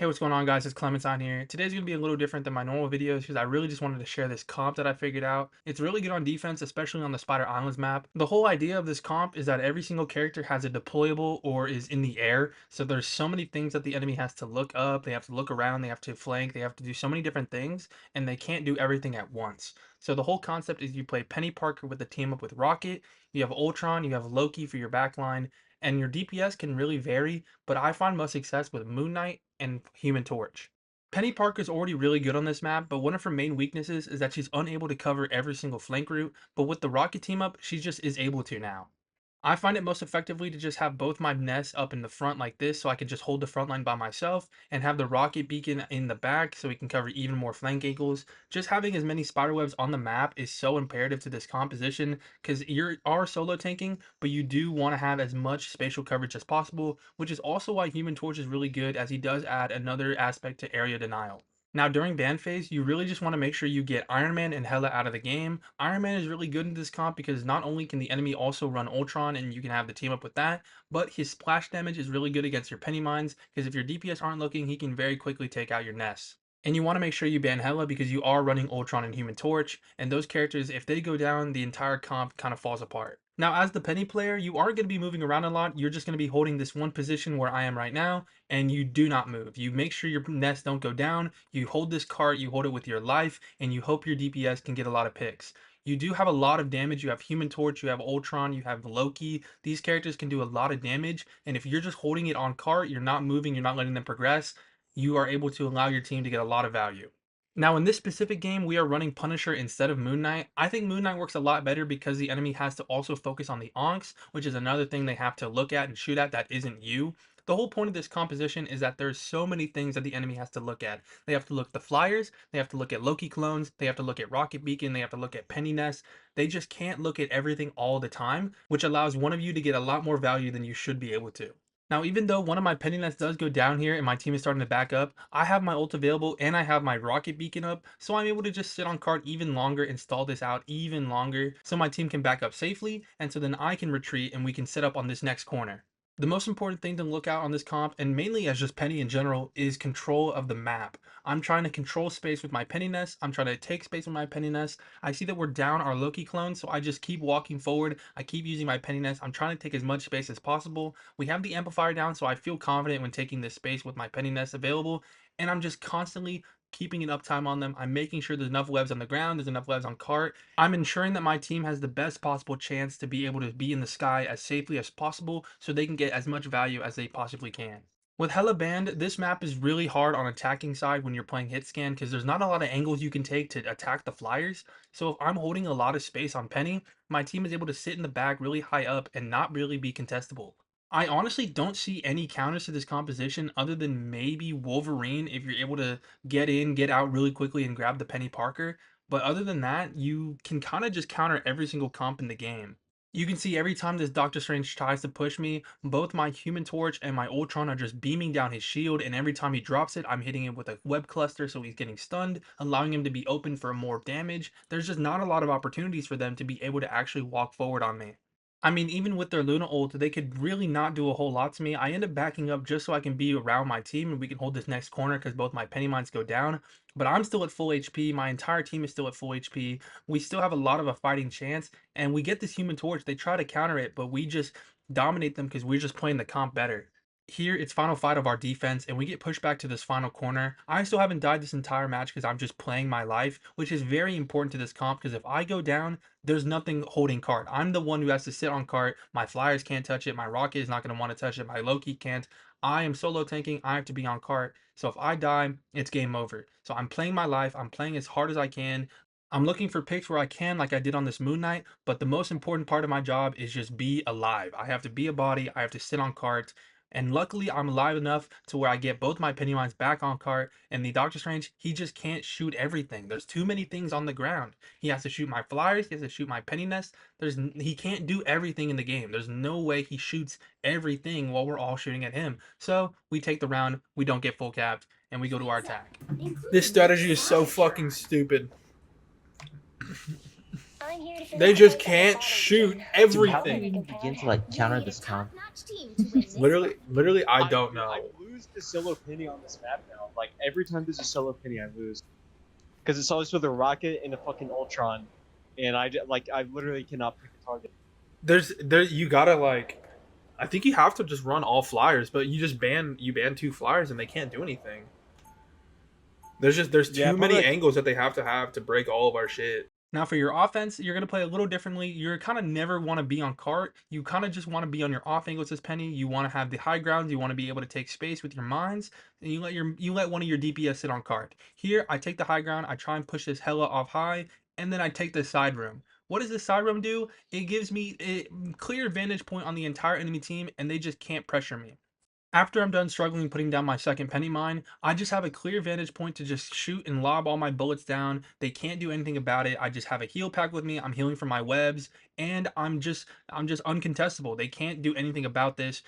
Hey, what's going on, guys? It's Clementine here. Today's going to be a little different than my normal videos because I really just wanted to share this comp that I figured out. It's really good on defense, especially on the Spider Islands map. The whole idea of this comp is that every single character has a deployable or is in the air. So there's so many things that the enemy has to look up, they have to look around, they have to flank, they have to do so many different things, and they can't do everything at once. So the whole concept is you play Penny Parker with a team up with Rocket, you have Ultron, you have Loki for your backline, and your DPS can really vary, but I find most success with Moon Knight and Human Torch. Penny Parker is already really good on this map, but one of her main weaknesses is that she's unable to cover every single flank route, but with the Rocket team up, she just is able to now. I find it most effectively to just have both my nests up in the front like this so I can just hold the front line by myself and have the rocket beacon in the back so we can cover even more flank angles. Just having as many spider webs on the map is so imperative to this composition because you are solo tanking, but you do want to have as much spatial coverage as possible, which is also why Human Torch is really good as he does add another aspect to area denial. Now, during ban phase, you really just want to make sure you get Iron Man and Hela out of the game. Iron Man is really good in this comp because not only can the enemy also run Ultron and you can have the team up with that, but his splash damage is really good against your Penny Mines because if your DPS aren't looking, he can very quickly take out your nests. And you want to make sure you ban Hela because you are running Ultron and Human Torch, and those characters, if they go down, the entire comp kind of falls apart. Now, as the Penny player, you are going to be moving around a lot. You're just going to be holding this one position where I am right now, and you do not move. You make sure your nests don't go down. You hold this cart, you hold it with your life, and you hope your DPS can get a lot of picks. You do have a lot of damage. You have Human Torch, you have Ultron, you have Loki. These characters can do a lot of damage, and if you're just holding it on cart, you're not moving, you're not letting them progress, you are able to allow your team to get a lot of value. Now, in this specific game, we are running Punisher instead of Moon Knight. I think Moon Knight works a lot better because the enemy has to also focus on the Onks, which is another thing they have to look at and shoot at that isn't you. The whole point of this composition is that there's so many things that the enemy has to look at. They have to look at the flyers, they have to look at Loki clones, they have to look at Rocket Beacon, they have to look at Penny Nest. They just can't look at everything all the time, which allows one of you to get a lot more value than you should be able to. Now, even though one of my Penny Nests does go down here and my team is starting to back up, I have my ult available and I have my rocket beacon up, so I'm able to just sit on cart even longer and stall this out even longer so my team can back up safely, and so then I can retreat and we can set up on this next corner. The most important thing to look out on this comp, and mainly as just Penny in general, is control of the map. I'm trying to control space with my Penny Nest. I'm trying to take space with my Penny Nest. I see that we're down our Loki clone, so I just keep walking forward. I keep using my Penny Nest. I'm trying to take as much space as possible. We have the amplifier down, so I feel confident when taking this space with my Penny Nest available, and I'm just constantly keeping an uptime on them. I'm making sure there's enough webs on the ground, there's enough webs on cart. I'm ensuring that my team has the best possible chance to be able to be in the sky as safely as possible so they can get as much value as they possibly can. With Hella Band, this map is really hard on attacking side when you're playing hit scan because there's not a lot of angles you can take to attack the flyers. So if I'm holding a lot of space on Penny, my team is able to sit in the back really high up and not really be contestable. I honestly don't see any counters to this composition other than maybe Wolverine if you're able to get in, get out really quickly and grab the Penny Parker. But other than that, you can kind of just counter every single comp in the game. You can see every time this Doctor Strange tries to push me, both my Human Torch and my Ultron are just beaming down his shield, and every time he drops it, I'm hitting him with a web cluster so he's getting stunned, allowing him to be open for more damage. There's just not a lot of opportunities for them to be able to actually walk forward on me. I mean, even with their Luna ult, they could really not do a whole lot to me. I end up backing up just so I can be around my team and we can hold this next corner because both my Penny Mines go down. But I'm still at full HP. My entire team is still at full HP. We still have a lot of a fighting chance. And we get this Human Torch. They try to counter it, but we just dominate them because we're just playing the comp better. Here, it's final fight of our defense, and we get pushed back to this final corner. I still haven't died this entire match because I'm just playing my life, which is very important to this comp because if I go down, there's nothing holding cart. I'm the one who has to sit on cart. My flyers can't touch it. My rocket is not going to want to touch it. My Loki can't. I am solo tanking. I have to be on cart. So if I die, it's game over. So I'm playing my life. I'm playing as hard as I can. I'm looking for picks where I can, like I did on this Moon Knight, but the most important part of my job is just be alive. I have to be a body. I have to sit on cart. And luckily, I'm alive enough to where I get both my Penny Mines back on cart. And the Doctor Strange, he just can't shoot everything. There's too many things on the ground. He has to shoot my flyers. He has to shoot my Penny Nest. He can't do everything in the game. There's no way he shoots everything while we're all shooting at him. So we take the round. We don't get full capped, and we go to our attack. This strategy is so fucking stupid. They just can't shoot Dude, how do we everything. even begin to like counter this comp? Literally, I don't know. lose to solo Penny on this map now. Like every time there's a solo Penny, I lose because it's always with a rocket and a fucking Ultron, and I literally cannot pick a target. There you gotta like I think you have to just run all flyers, but you ban two flyers and they can't do anything. There's Yeah, too probably many like angles that they have to break all of our shit. Now for your offense, you're gonna play a little differently. You're kind of never want to be on cart. You kind of just want to be on your off angles as Penny. You want to have the high grounds. You want to be able to take space with your mines. And you let one of your DPS sit on cart. Here, I take the high ground. I try and push this hella off high, and then I take the side room. What does this side room do? It gives me a clear vantage point on the entire enemy team, and they just can't pressure me. After I'm done struggling putting down my second penny mine, I just have a clear vantage point to just shoot and lob all my bullets down. They can't do anything about it. I just have a heal pack with me. I'm healing from my webs, and I'm just uncontestable. They can't do anything about this.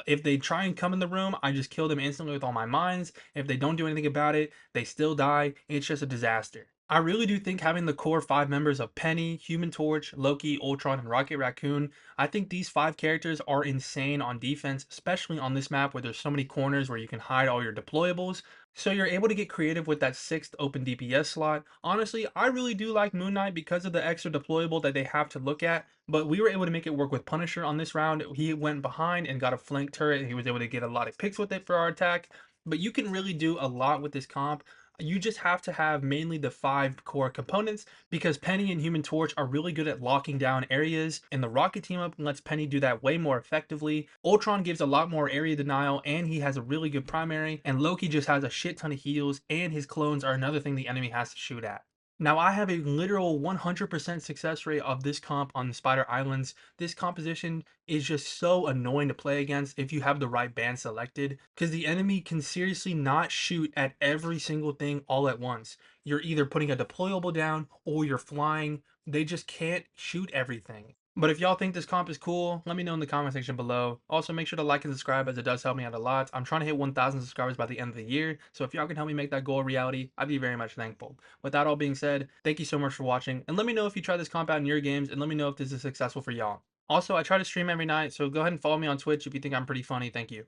If they try and come in the room, I just kill them instantly with all my mines. If they don't do anything about it, they still die. It's just a disaster. I really do think having the core five members of Penny, Human Torch, Loki, Ultron, and Rocket Raccoon, I think these five characters are insane on defense, especially on this map where there's so many corners where you can hide all your deployables. So you're able to get creative with that sixth open DPS slot. Honestly, I really do like Moon Knight because of the extra deployable that they have to look at, but we were able to make it work with Punisher on this round. He went behind and got a flank turret, and he was able to get a lot of picks with it for our attack. But you can really do a lot with this comp. You just have to have mainly the five core components because Penny and Human Torch are really good at locking down areas, and the Rocket team up lets Penny do that way more effectively. Ultron gives a lot more area denial, and he has a really good primary, and Loki just has a shit ton of heals, and his clones are another thing the enemy has to shoot at. Now, I have a literal 100% success rate of this comp on the Spider Islands. This composition is just so annoying to play against if you have the right band selected, because the enemy can seriously not shoot at every single thing all at once. You're either putting a deployable down or you're flying. They just can't shoot everything. But if y'all think this comp is cool, let me know in the comment section below. Also, make sure to like and subscribe as it does help me out a lot. I'm trying to hit 1,000 subscribers by the end of the year, so if y'all can help me make that goal a reality, I'd be very much thankful. With that all being said, thank you so much for watching, and let me know if you try this comp out in your games, and let me know if this is successful for y'all. Also, I try to stream every night, so go ahead and follow me on Twitch if you think I'm pretty funny. Thank you.